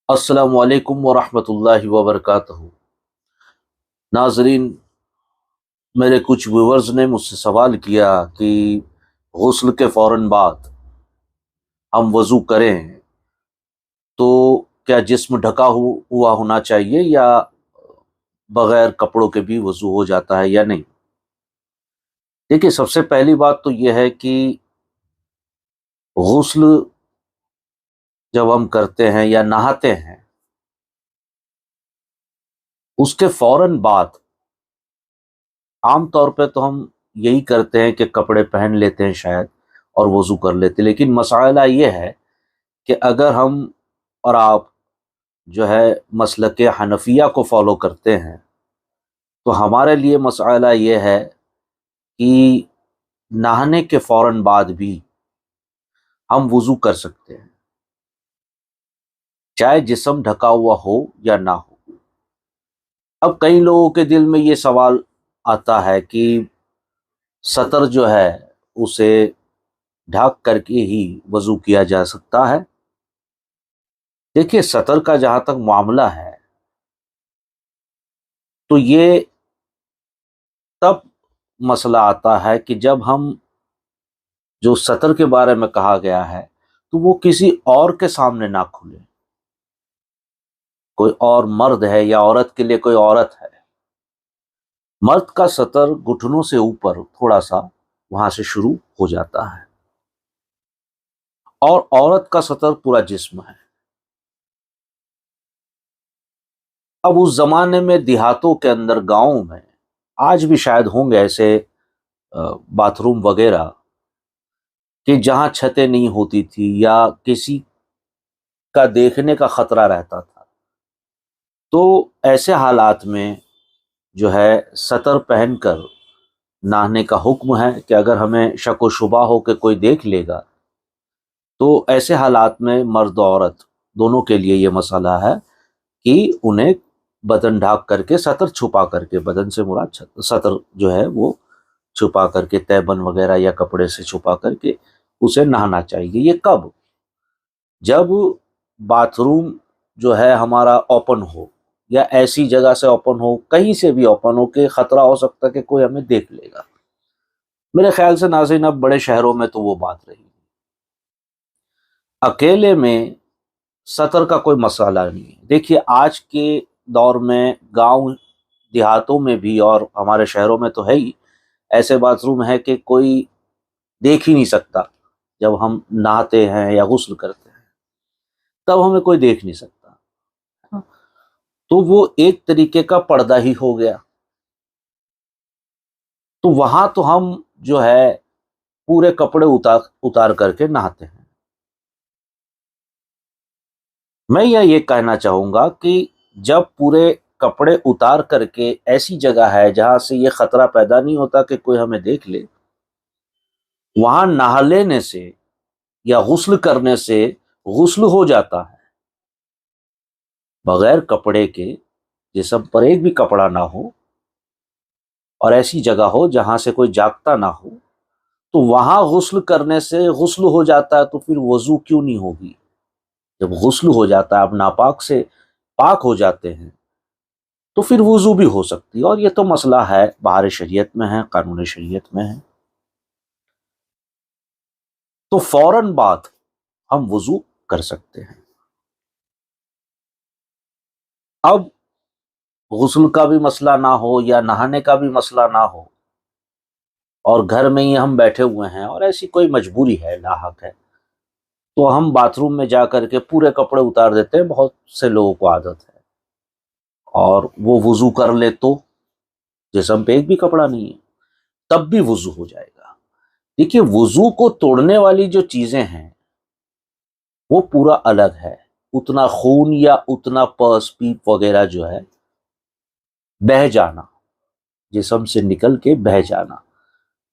السلام علیکم ورحمۃ اللہ وبرکاتہ۔ ناظرین، میرے کچھ ویورز نے مجھ سے سوال کیا کہ غسل کے فوراً بعد ہم وضو کریں تو کیا جسم ڈھکا ہوا ہونا چاہیے یا بغیر کپڑوں کے بھی وضو ہو جاتا ہے یا نہیں؟ دیکھیے، سب سے پہلی بات تو یہ ہے کہ غسل جب ہم کرتے ہیں یا نہاتے ہیں، اس کے فوراً بعد عام طور پہ تو ہم یہی کرتے ہیں کہ کپڑے پہن لیتے ہیں شاید اور وضو کر لیتے ہیں، لیکن مسئلہ یہ ہے کہ اگر ہم اور آپ جو ہے مسلک حنفیہ کو فالو کرتے ہیں تو ہمارے لیے مسئلہ یہ ہے کہ نہانے کے فوراً بعد بھی ہم وضو کر سکتے ہیں، چاہے جسم ڈھکا ہوا ہو یا نہ ہو۔ اب کئی لوگوں کے دل میں یہ سوال آتا ہے کہ سطر جو ہے اسے ڈھک کر کے ہی وضو کیا جا سکتا ہے۔ دیکھیے، سطر کا جہاں تک معاملہ ہے تو یہ تب مسئلہ آتا ہے کہ جب ہم جو سطر کے بارے میں کہا گیا ہے تو وہ کسی اور کے سامنے نہ کھلے، کوئی اور مرد ہے یا عورت کے لیے کوئی عورت ہے۔ مرد کا سطر گھٹنوں سے اوپر تھوڑا سا وہاں سے شروع ہو جاتا ہے، اور عورت کا سطر پورا جسم ہے۔ اب اس زمانے میں دیہاتوں کے اندر، گاؤں میں آج بھی شاید ہوں گے ایسے باتھ روم وغیرہ کہ جہاں چھتیں نہیں ہوتی تھی یا کسی کا دیکھنے کا خطرہ رہتا تھا، تو ایسے حالات میں جو ہے سطر پہن کر نہانے کا حکم ہے کہ اگر ہمیں شک و شبہ ہو کہ کوئی دیکھ لے گا تو ایسے حالات میں مرد و عورت دونوں کے لیے یہ مسئلہ ہے کہ انہیں بدن ڈھانپ کر کے، سطر چھپا کر کے، بدن سے مراد سطر جو ہے وہ چھپا کر کے، تیبن وغیرہ یا کپڑے سے چھپا کر کے اسے نہانا چاہیے۔ یہ کب؟ جب باتھ روم جو ہے ہمارا اوپن ہو، یا ایسی جگہ سے اوپن ہو، کہیں سے بھی اوپن ہو کہ خطرہ ہو سکتا ہے کہ کوئی ہمیں دیکھ لے گا۔ میرے خیال سے ناظرین، اب بڑے شہروں میں تو وہ بات رہی، اکیلے میں سطر کا کوئی مسئلہ نہیں ہے۔ دیکھیے، آج کے دور میں گاؤں دیہاتوں میں بھی اور ہمارے شہروں میں تو ہے ہی، ایسے باتھ روم ہے کہ کوئی دیکھ ہی نہیں سکتا۔ جب ہم نہاتے ہیں یا غسل کرتے ہیں تب ہمیں کوئی دیکھ نہیں سکتا، تو وہ ایک طریقے کا پردہ ہی ہو گیا۔ تو وہاں تو ہم جو ہے پورے کپڑے اتار کر کے نہاتے ہیں۔ میں یہ کہنا چاہوں گا کہ جب پورے کپڑے اتار کر کے ایسی جگہ ہے جہاں سے یہ خطرہ پیدا نہیں ہوتا کہ کوئی ہمیں دیکھ لے، وہاں نہا لینے سے یا غسل کرنے سے غسل ہو جاتا ہے بغیر کپڑے کے، جسم پر ایک بھی کپڑا نہ ہو اور ایسی جگہ ہو جہاں سے کوئی جاگتا نہ ہو، تو وہاں غسل کرنے سے غسل ہو جاتا ہے۔ تو پھر وضو کیوں نہیں ہوگی؟ جب غسل ہو جاتا ہے، اب ناپاک سے پاک ہو جاتے ہیں، تو پھر وضو بھی ہو سکتی ہے۔ اور یہ تو مسئلہ ہے، بہار شریعت میں ہے، قانون شریعت میں ہے، تو فوراً بعد ہم وضو کر سکتے ہیں۔ اب غسل کا بھی مسئلہ نہ ہو یا نہانے کا بھی مسئلہ نہ ہو، اور گھر میں ہی ہم بیٹھے ہوئے ہیں اور ایسی کوئی مجبوری ہے، لاحق ہے، تو ہم باتھ روم میں جا کر کے پورے کپڑے اتار دیتے ہیں۔ بہت سے لوگوں کو عادت ہے، اور وہ وضو کر لے تو جسم پہ ایک بھی کپڑا نہیں ہے، تب بھی وضو ہو جائے گا۔ دیکھیے، وضو کو توڑنے والی جو چیزیں ہیں وہ پورا الگ ہے۔ اتنا خون یا اتنا پس پیپ وغیرہ جو ہے بہہ جانا، جسم سے نکل کے بہہ جانا،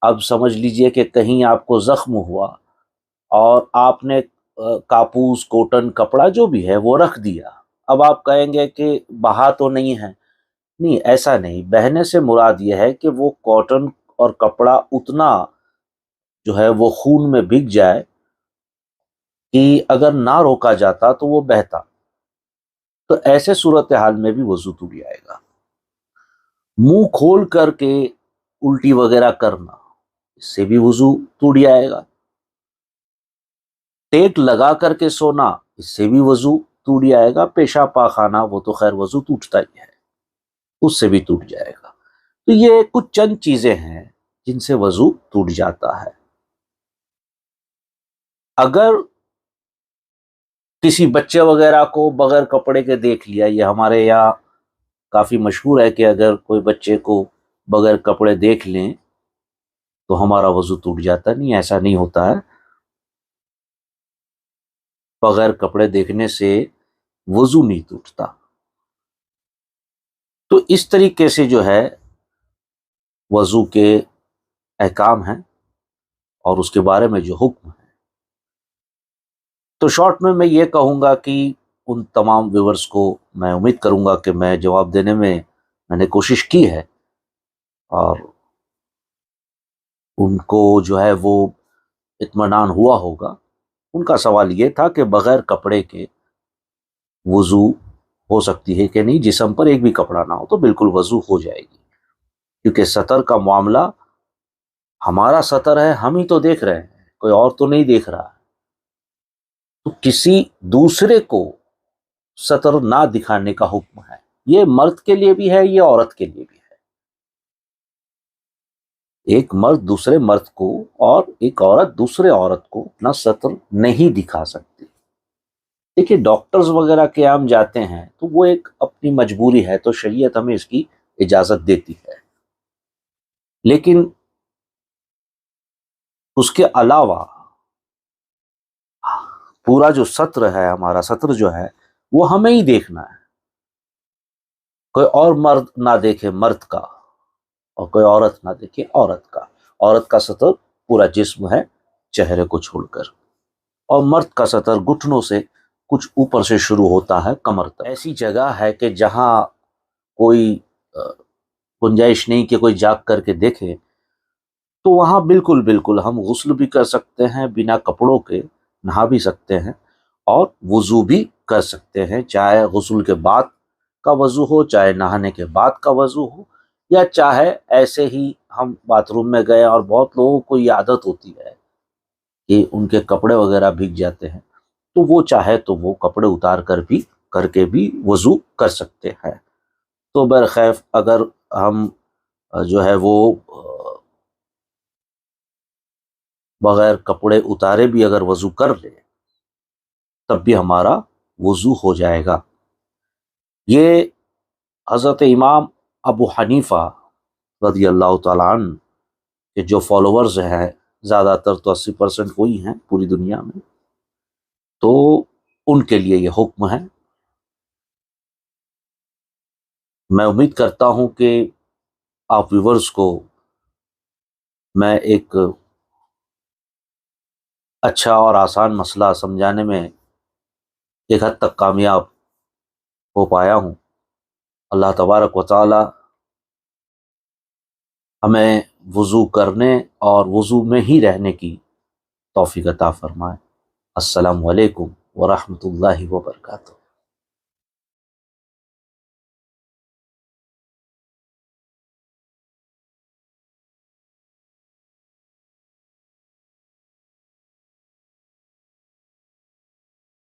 اب سمجھ لیجئے کہ کہیں آپ کو زخم ہوا اور آپ نے کاپوس، کوٹن کپڑا جو بھی ہے وہ رکھ دیا، اب آپ کہیں گے کہ بہا تو نہیں ہے۔ نہیں، ایسا نہیں، بہنے سے مراد یہ ہے کہ وہ کاٹن اور کپڑا اتنا جو ہے وہ خون میں بھگ جائے کہ اگر نہ روکا جاتا تو وہ بہتا۔ تو ایسے صورتحال میں بھی وضو ٹوٹ جائے گا۔ منہ کھول کر کے الٹی وغیرہ کرنا، اس سے بھی وضو ٹوٹ جائے گا۔ ٹیک لگا کر کے سونا، اس سے بھی وضو ٹوٹ جائے گا۔ پیشاب پاخانہ وہ تو خیر وضو ٹوٹتا ہی ہے، اس سے بھی ٹوٹ جائے گا۔ تو یہ کچھ چند چیزیں ہیں جن سے وضو ٹوٹ جاتا ہے۔ اگر کسی بچے وغیرہ کو بغیر کپڑے کے دیکھ لیا، یہ ہمارے یہاں کافی مشہور ہے کہ اگر کوئی بچے کو بغیر کپڑے دیکھ لیں تو ہمارا وضو ٹوٹ جاتا، نہیں، ایسا نہیں ہوتا ہے۔ بغیر کپڑے دیکھنے سے وضو نہیں ٹوٹتا۔ تو اس طریقے سے جو ہے وضو کے احکام ہیں اور اس کے بارے میں جو حکم ہے۔ تو شارٹ میں یہ کہوں گا کہ ان تمام ویورز کو میں امید کروں گا کہ میں جواب دینے میں نے کوشش کی ہے، اور ان کو جو ہے وہ اطمینان ہوا ہوگا۔ ان کا سوال یہ تھا کہ بغیر کپڑے کے وضو ہو سکتی ہے کہ نہیں، جسم پر ایک بھی کپڑا نہ ہو تو بالکل وضو ہو جائے گی، کیونکہ سطر کا معاملہ ہمارا سطر ہے، ہم ہی تو دیکھ رہے ہیں، کوئی اور تو نہیں دیکھ رہا ہے۔ تو کسی دوسرے کو سطر نہ دکھانے کا حکم ہے، یہ مرد کے لیے بھی ہے، یہ عورت کے لیے بھی ہے۔ ایک مرد دوسرے مرد کو اور ایک عورت دوسرے عورت کو اپنا سطر نہیں دکھا سکتی۔ دیکھیے ڈاکٹرز وغیرہ کے عام جاتے ہیں تو وہ ایک اپنی مجبوری ہے، تو شریعت ہمیں اس کی اجازت دیتی ہے، لیکن اس کے علاوہ پورا جو سطر ہے، ہمارا سطر جو ہے وہ ہمیں ہی دیکھنا ہے، کوئی اور مرد نہ دیکھے مرد کا، اور کوئی عورت نہ دیکھے عورت کا۔ عورت کا سطر پورا جسم ہے چہرے کو چھوڑ کر، اور مرد کا سطر گھٹنوں سے کچھ اوپر سے شروع ہوتا ہے کمر تک۔ ایسی جگہ ہے کہ جہاں کوئی گنجائش نہیں کہ کوئی جاگ کر کے دیکھے، تو وہاں بالکل ہم غسل بھی کر سکتے ہیں، بنا کپڑوں کے نہا بھی سکتے ہیں، اور وضو بھی کر سکتے ہیں، چاہے غسل کے بعد کا وضو ہو، چاہے نہانے کے بعد کا وضو ہو، یا چاہے ایسے ہی ہم باتھ روم میں گئے۔ اور بہت لوگوں کو یہ عادت ہوتی ہے کہ ان کے کپڑے وغیرہ بھیگ جاتے ہیں، تو وہ چاہے تو وہ کپڑے اتار کر کے بھی وضو کر سکتے ہیں۔ تو برخلاف اگر ہم جو ہے وہ بغیر کپڑے اتارے بھی اگر وضو کر لیں تب بھی ہمارا وضو ہو جائے گا۔ یہ حضرت امام ابو حنیفہ رضی اللہ تعالیٰ عنہ کے جو فالوورز ہیں، زیادہ تر تو 80% وہی ہیں پوری دنیا میں، تو ان کے لیے یہ حکم ہے۔ میں امید کرتا ہوں کہ آپ ویورز کو میں ایک اچھا اور آسان مسئلہ سمجھانے میں ایک حد تک کامیاب ہو پایا ہوں۔ اللہ تبارک و تعالی ہمیں وضو کرنے اور وضو میں ہی رہنے کی توفیق عطا فرمائے۔ السلام علیکم ورحمۃ اللہ وبرکاتہ۔